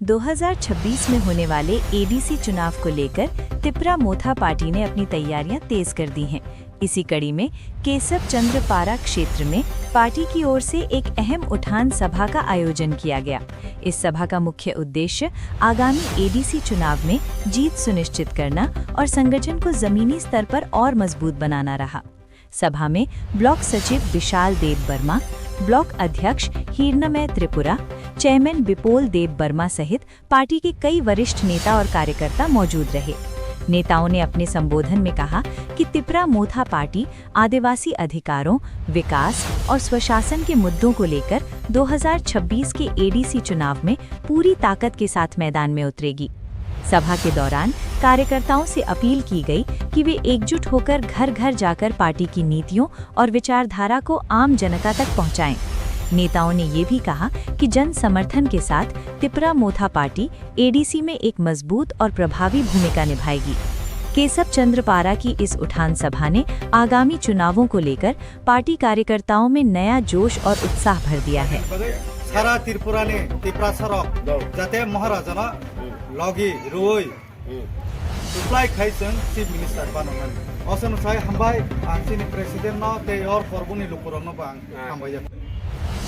2026 में होने वाले एडीसी चुनाव को लेकर तिपरा मोथा पार्टी ने अपनी तैयारियां तेज कर दी हैं। इसी कड़ी में केशव चंद्र पारा क्षेत्र में पार्टी की ओर से एक अहम उठान सभा का आयोजन किया गया। इस सभा का मुख्य उद्देश्य आगामी एडीसी चुनाव में जीत सुनिश्चित करना और संगठन को जमीनी स्तर पर और मजबूत बनाना रहा। सभा में ब्लॉक सचिव विशाल देव वर्मा, ब्लॉक अध्यक्ष हीरनमय त्रिपुरा, चेयरमैन बिपोल देव वर्मा सहित पार्टी के कई वरिष्ठ नेता और कार्यकर्ता मौजूद रहे। नेताओं ने अपने संबोधन में कहा कि तिपरा मोथा पार्टी आदिवासी अधिकारों, विकास और स्वशासन के मुद्दों को लेकर 2026 के एडीसी चुनाव में पूरी ताकत के साथ मैदान में उतरेगी। सभा के दौरान कार्यकर्ताओं से अपील की गई कि वे एकजुट होकर घर घर जाकर पार्टी की नीतियों और विचारधारा को आम जनता तक पहुंचाएं। नेताओं ने ये भी कहा कि जन समर्थन के साथ तिपरा मोथा पार्टी एडीसी में एक मजबूत और प्रभावी भूमिका निभाएगी। केशव चंद्र पारा की इस उठान सभा ने आगामी चुनावों को लेकर पार्टी कार्यकर्ताओं में नया जोश और उत्साह भर दिया है। सारा त्रिपुरा ने तिपरा सरक जाते महाराजा लगी रोई सुप्लाई खाइसन चीफ मिनिस्टर बानोमन असन साय हमबाय आंसिनि प्रेसिडेंट न ते और फॉरबुनि लुकुरन बां हमबाय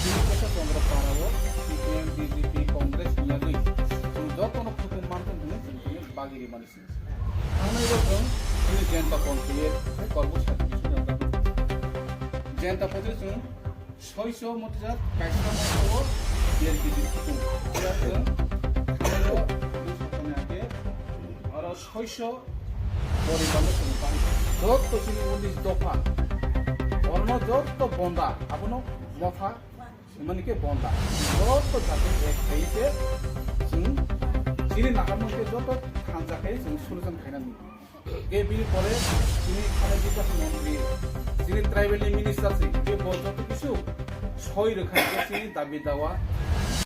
केशव चंद्र पारावो सीपीएम बीजेपी कांग्रेस यागै जों जतन खुतन मानतन जों बागिरि मानिसि थांनाय बोसोर जों जनता पंचायत कर्मचारी जनता पंचायत जों 600 मथजा कायसा मावो एलपीजी जों और 600 परिबारनो जों पानि जत जोंनि 19 दफा और न जत बंदा आपनो मथा मानके बंदा जत जाते एक थाइसे जों जिनि नागामोनके जत थांजाखै जों सलुशन खायनानै बे बिनि परे जोंनि थानाय विकास मन्त्री जोंनि ट्राइबेल मिनिस्टार जे बजत किछु 6 रोखा जोंनि दाबि दावा